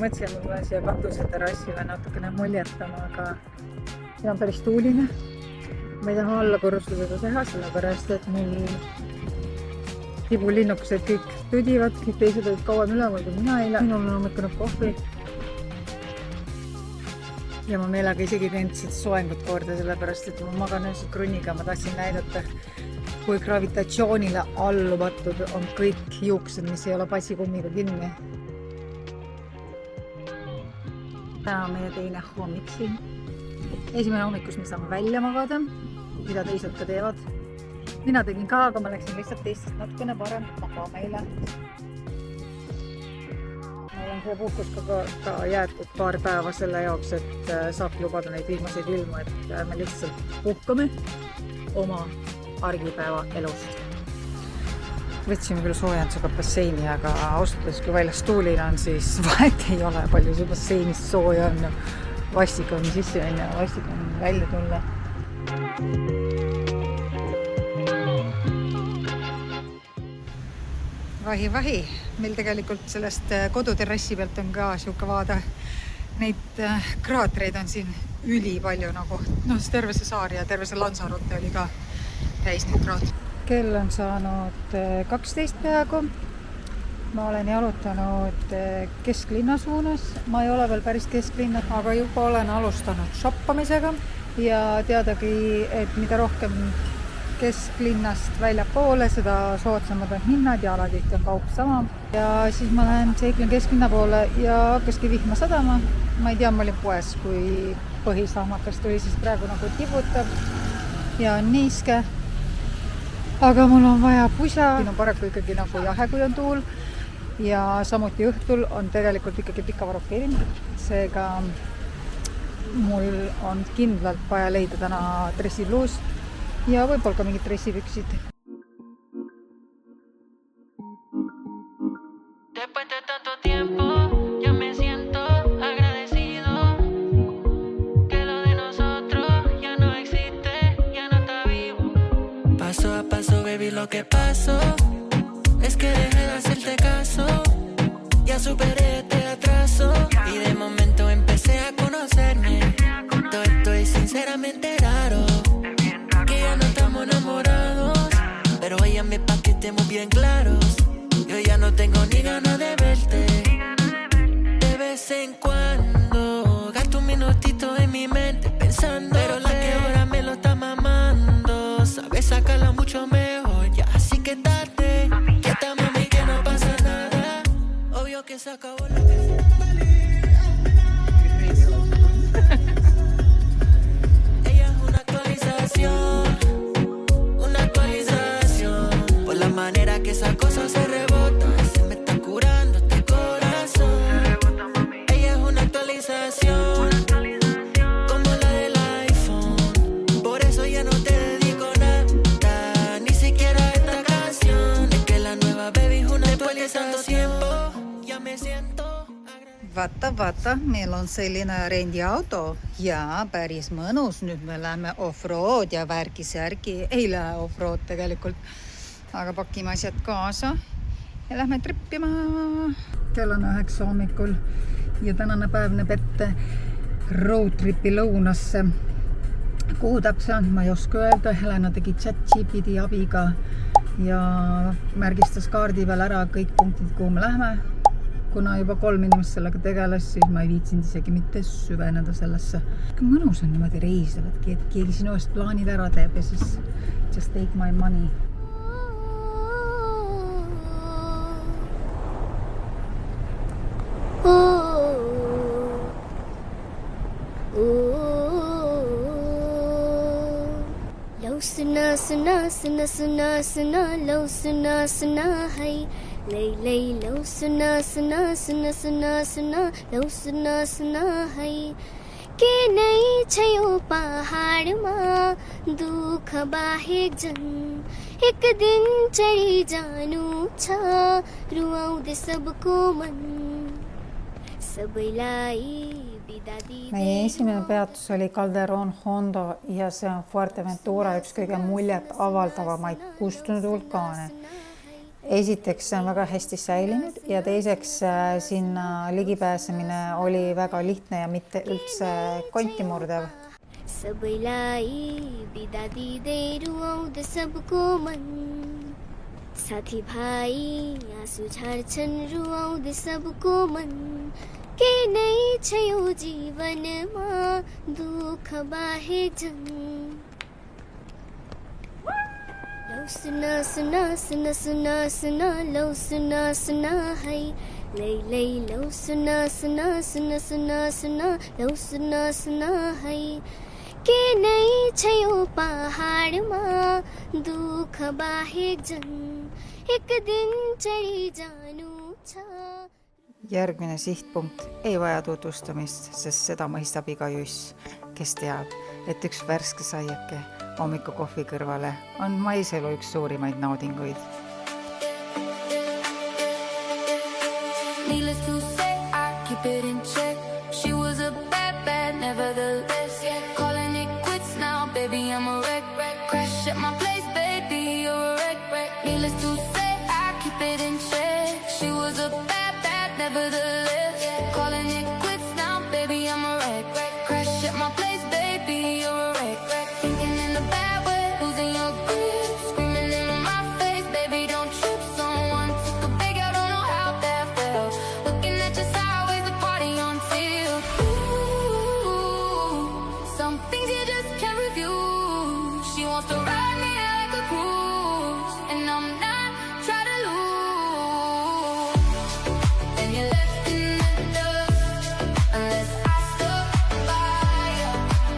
mõtlesin, et ma tulen siia katuseterassile natukene muljatama, aga see on päris tuuline. Ma ei taha alla korrustusega teha, sellepärast, et mul tibulinnukesed kõik tudivad, kõik teised olid kauem üleval kui mina eile. Minul on hommikune kohvi. Ja ma meelega isegi teinud siit soengut korda, sellepärast, et ma magan öösed krunniga. Ma tahtsin näidata, kui gravitatsioonile allumatud on kõik juuksed, mis ei ole passikummiga kinni. Täna on meie teine hommik siin. Esimene hommikus me saame välja magada, mida teised ka teevad. Mina tegin ka, aga ma läksin lihtsalt teistest natukene parem maga meile. Meil on see puhkus ka jäetud paar päeva selle jaoks, et saabki lubada neid viimaseid ilmu, et me lihtsalt puhkame oma argipäeva elust. Võtsime küll soojendusega basseini, aga ausalt, kui väljas tuulina on, siis vahet ei ole, palju see basseinist sooja on. Vastik on sisse minna, vastik on välja tulla. Vahi. Meil tegelikult sellest koduterrassi pealt on ka siuke vaada. Neid kraatreid on siin üli palju nagu. Terve see saar ja terve see Lanzarote oli ka täis neid kraatreid. Kell on saanud 12 peaaegu. Ma olen jalutanud kesklinna suunas. Ma ei ole veel päris kesklinna, aga juba olen alustanud shoppamisega. Ja teadagi, et mida rohkem kesklinnast väljapoole, seda soodsamad on hinnad ja alati on kaup sama. Ja siis ma lähen seiklen kesklinna poole ja hakkaski vihma sadama. Ma ei tea, ma olin poes, kui põhisahmakas tuli, siis praegu nagu tibutab ja on niiske. Aga mul on vaja pusa. Siin on paraku ikkagi nagu jahe, kui on tuul. Ja samuti õhtul on tegelikult ikkagi pikavarukeerin. Seega mul on kindlalt vaja leida täna dressipluus ja võib-olla ka mingid dressipüksid. Después de tanto tiempo ya me siento agradecido que lo de nosotros ya no existe, ya no está vivo. Paso a paso, baby, lo que pasó es que dejé de hacerte caso, ya superé este atraso y de momento empecé a conocerme. Todo esto es sinceramente raro, que ya no estamos enamorados, pero óyame pa' que estemos bien claros. Yo ya no tengo ni ganas de verte. De vez en cuando gasto un minutito en mi mente pensando, pero la que ahora me lo está mamando sabe sacarla mucho mejor, ya así que date. Que se acabó la Ella es una actualización por la manera que esa cosa se rebota, se me está curando este corazón. Ella es una actualización como la del iPhone, por eso ya no te dedico nada, ni siquiera esta canción. Es que la nueva baby es una actualización. Vaata, meil on selline rendiauto ja päris mõnus. Nüüd me läheme off-road ja värki-särgi. Ei lähe off-road tegelikult, aga pakime asjad kaasa ja lähme trippima. Kell on 9 hommikul ja tänane päev näeb ette road tripi lõunasse. Kuhu täpselt, ma ei oska öelda. Helena tegi ChatGPT abiga ja märgistas kaardi veel ära kõik punktid, kuhu me läheme. Kuna juba 3 inimest sellega tegeles, siis ma ei viitsinud isegi mitte süveneda sellesse. Mõnus on niimoodi reisidavadki, et keegi sinu eest plaanid ära teeb ja siis just take my money. Suna, lau suna, hai. Lay, lau suna, lau suna, hai. के नहीं छयो पहाडमा दुख बाहेक जन एक दिन चढी जानु छ रुवाउँदै सबको मन सबैलाई बिदा दिदै. Meie esimene peatus oli Calderón Hondo ja see on Fuerteventura üks kõige muljet avaldavamaid kustunud vulkaane. Esiteks see on väga hästi säilinud ja teiseks sinna ligipääsemine oli väga lihtne ja mitte üldse konti murdev. सबैलाई बिदा दिँदै रुवाउँदै सबको मन साथी भाइ आँसु झार्छन् रुवाउँदै सबको मन के नै छ यो जीवनमा दुःख बाहेक जन लौ सुना सुना सुना सुना सुना लौ सुना सुना है लै लै लौ सुना सुना सुना सुना सुना लौ सुना सुना है के नै छ यो पहाडमा दुःख बाहेक जन एक दिन चढी जानु छ. Järgmine sihtpunkt ei vaja tutvustamist, sest seda mõistab iga juss, kes teab, et üks värske saiake hommikukohvi kõrvale on maiselu üks suurimaid naudinguid. Needless to say, I keep it in check. She was a bad, bad, nevertheless. Calling it quits now, baby, I'm a wreck. Crash at my place, baby, you're a wreck. Needless to say, I keep it in check. She was a bad, bad, nevertheless. Calling it quits now, baby, I'm a wreck. Crash at my place, baby, you're a wreck. Thinking in a bad way, losing your grip. Screaming in my face, baby, don't trip. Someone took a big, I don't know how that felt. Looking at you sideways, the party on tilt. Ooh, some things you just can't refuse. She wants to ride me like a cruise, and I'm not trying to lose. Then you're left in the dust, unless I stuck by you.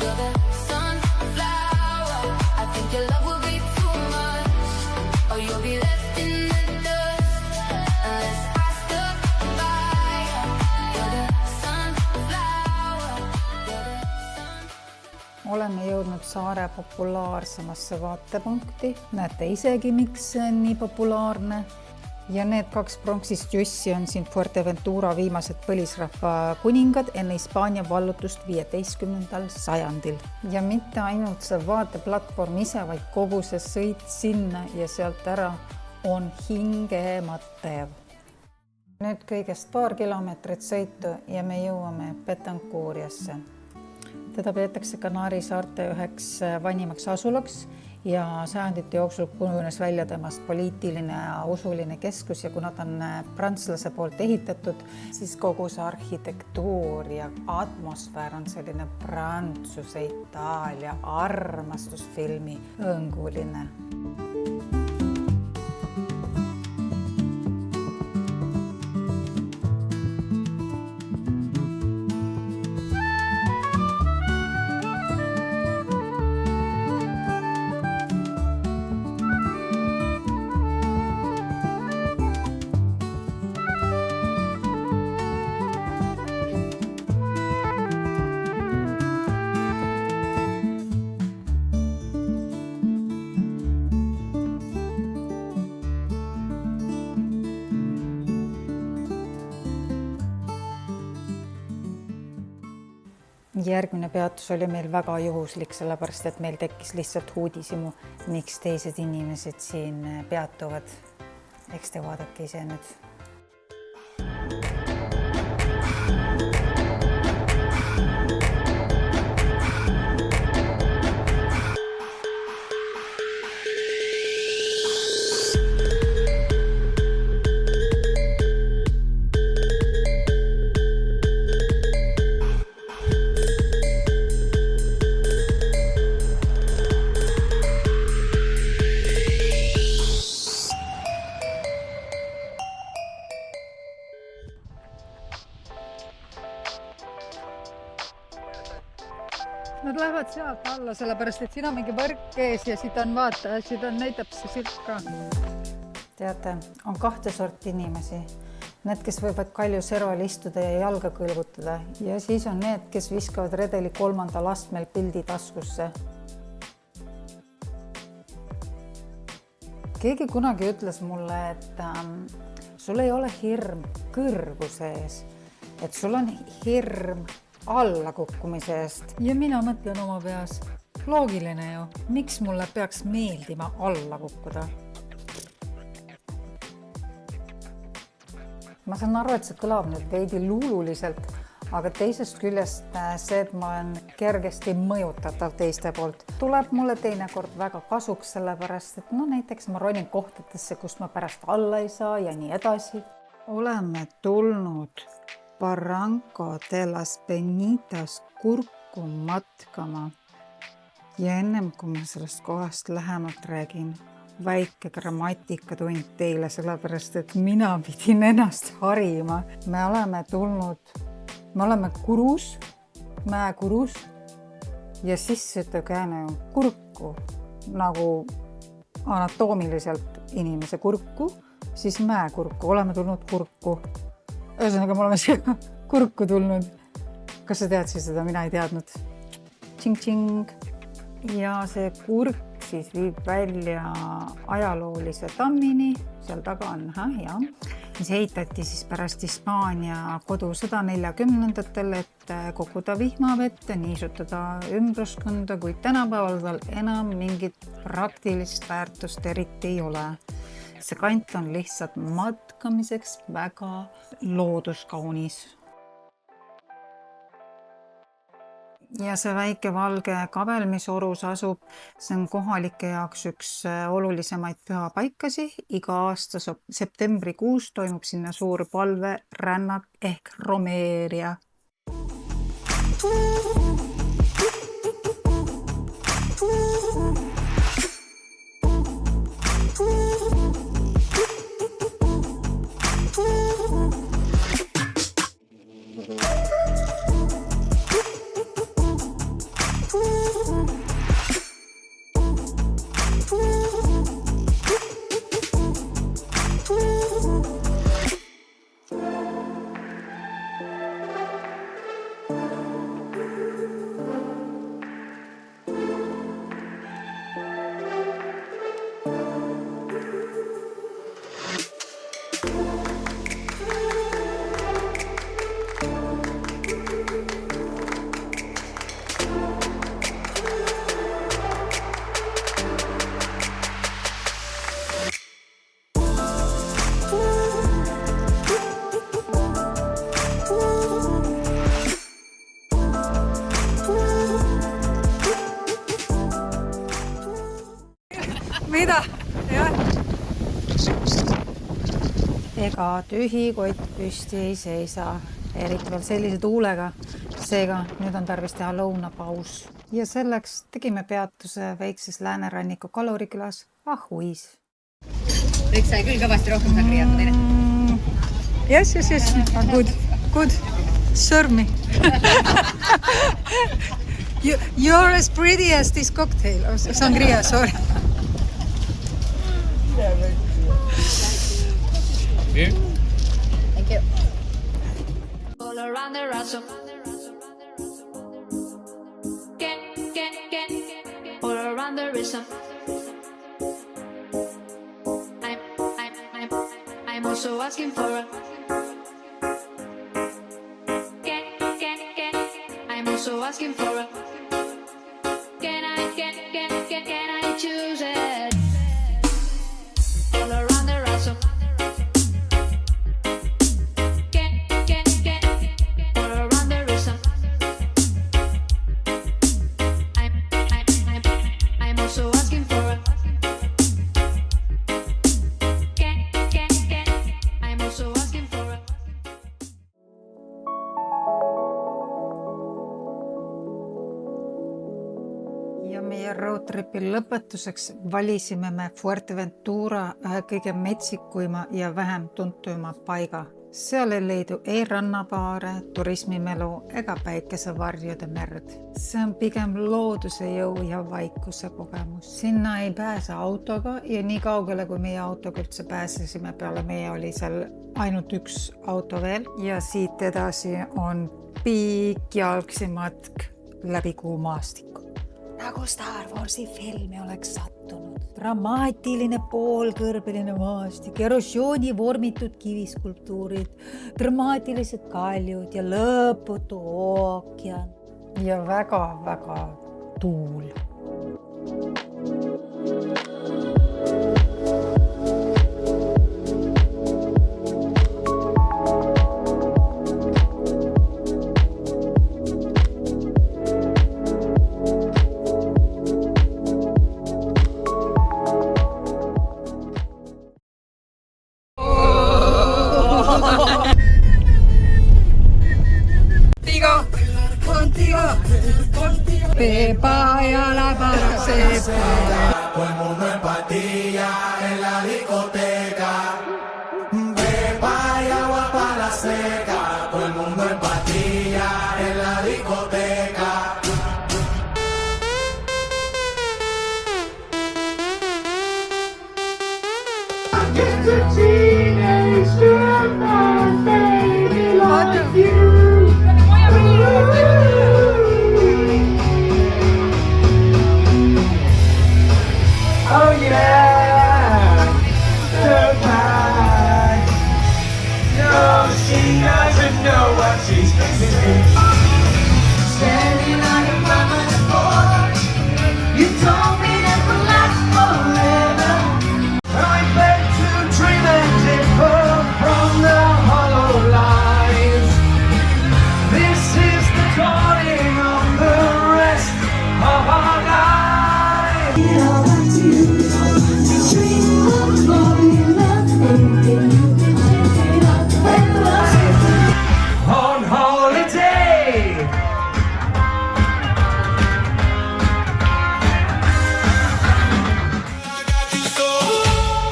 You're the sunflower. I think your love will be too much, or you'll be left in the dust, unless I stuck by you. You're the sunflower. You're the sun. Oleme jõudnud saare populaarsemasse vaatepunkti. Näete isegi, miks see on nii populaarne. Ja need 2 pronksist jussi on siin Fuerteventura viimased põlisrahva kuningad enne Hispaania vallutust 15. sajandil. Ja mitte ainult see vaateplatvorm ise, vaid kogu see sõit sinna ja sealt ära on hingematev. Nüüd kõigest paar kilomeetrit sõitu ja me jõuame Betancouriasse. Teda peetakse Kanaari saarte üheks vanimaks asulaks ja sajandite jooksul kujunes välja temast poliitiline ja usuline keskus ja kuna ta on prantslase poolt ehitatud, siis kogu see arhitektuur ja atmosfäär on selline Prantsuse, Itaalia armastusfilmi õnguline. Järgmine peatus oli meil väga juhuslik, sellepärast et meil tekkis lihtsalt uudishimu, miks teised inimesed siin peatuvad. Eks te vaadake ise nüüd. Nad lähevad sealt alla, sellepärast et siin on mingi võrk ees ja siit on vaata, siit on näitab see silt ka. Teate, on 2 sorti inimesi. Need, kes võivad kalju serval istuda ja jalga kõlgutada ja siis on need, kes viskavad redeli 3. astmel pildi taskusse. Keegi kunagi ütles mulle, et sul ei ole hirm kõrguse ees, et sul on hirm alla kukkumise eest. Ja mina mõtlen oma peas, loogiline ju, miks mulle peaks meeldima alla kukkuda? ma saan aru, et see kõlab nüüd veidi luululiselt, aga teisest küljest see, et ma olen kergesti mõjutatav teiste poolt, tuleb mulle teinekord väga kasuks, sellepärast, et näiteks ma ronin kohtadesse, kust ma pärast alla ei saa ja nii edasi. Oleme tulnud Barranco de las Penitas kurku matkama ja ennem kui ma sellest kohast lähemalt räägin, väike grammatikatund teile, sellepärast, et mina pidin ennast harima. Me oleme Kurus, Mäekurus ja sisseütlev kääne on kurku, nagu anatoomiliselt inimese kurku, siis mäekurku, oleme tulnud kurku. Ühesõnaga, me oleme siia kurku tulnud. Kas sa teadsid seda? Mina ei teadnud. Tšing-tšing. Ja see kurk siis viib välja ajaloolise tammini, seal taga on, mis ehitati siis pärast Hispaania kodusõda 40-ndatel, et koguda vihmavett ja niisutada ümbruskonda, kuid tänapäeval tal enam mingit praktilist väärtust eriti ei ole. See kant on lihtsalt matkamiseks väga looduskaunis. Ja see väike valge kabel, mis orus asub, see on kohalike jaoks üks olulisemaid pühapaikasi. Iga aasta septembrikuus toimub sinna suur palverännak ehk romeeria. Mida? Ja. Ega tühi kott püsti ei seisa, eriti veel sellise tuulega. Seega nüüd on tarvis teha lõunapaus. Ja selleks tegime peatuse väikses Lääneranniku kalurikülas Ahuis. Kõik sai küll kõvasti rohkem sangriat teine. Yes. Good. Serve me. You're as pretty as this cocktail. Sangria, sorry. Thank you. All around the Russell. Get. All around the rhythm. I'm also asking for a. Get. I'm also asking for a. Can I choose it? All around the Russell. Ja meie roadtripi lõpetuseks valisime me Fuerteventura ühe kõige metsikuima ja vähem tuntuma paiga. Seal ei leidu ei rannapaare, turismimelu ega päikesevarjude merd. See on pigem looduse jõu ja vaikuse kogemus. Sinna ei pääse autoga ja nii kaugele, kui meie autoga üldse pääsesime, peale meie oli seal ainult üks auto veel. Ja siit edasi on pikk jalgsi matk läbi kuumaastiku. Nagu Star Warsi filmi oleks sattunud. Dramaatiline poolkõrbeline maastik, erosiooni vormitud kiviskulptuurid, dramaatilised kaljud ja lõputu ookean. Ja väga tuul. Pepa ja la para sepa. Todo el mundo en patilla en la discoteca. Pepa y agua para la seca. Todo el mundo en patilla en la discoteca. Just a teenage girl, baby, like you. Oh yeah, the pie. No, she doesn't know what she's missing. Standing on your mama's porch, you told me that will last forever. I beg to dream and differ from the hollow lines. This is the dawning of the rest of our lives. On holiday. I got you so,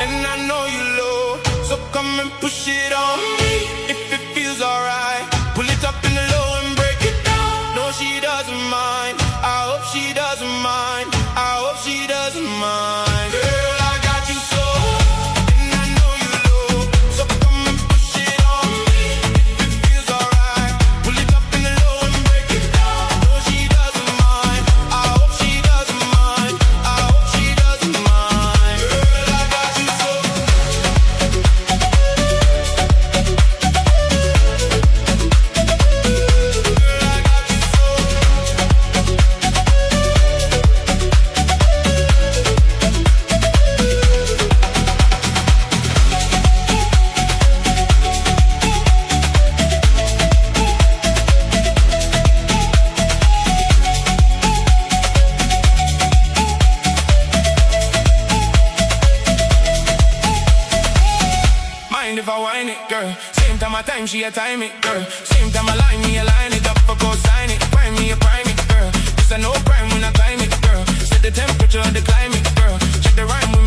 and I know you low, so come and push it on me. If it feels alright, pull it up in the low and break it down. No, she doesn't mind. I hope she doesn't mind. I hope she doesn't mind. Girl, I got you so, and I know you low, so come and push it on me. If it feels alright, pull it up in the low and break it down. No, she doesn't mind. I hope she doesn't mind. I hope she doesn't mind. Girl, I got you so. Mind if I whine it, girl? Same time I time, she a time it, girl. Same time I line me, a line it up for go sign it. Prime me, a prime it, girl. It's a no crime when I climb it, girl. Set the temperature, the climate, girl. Check the rhyme.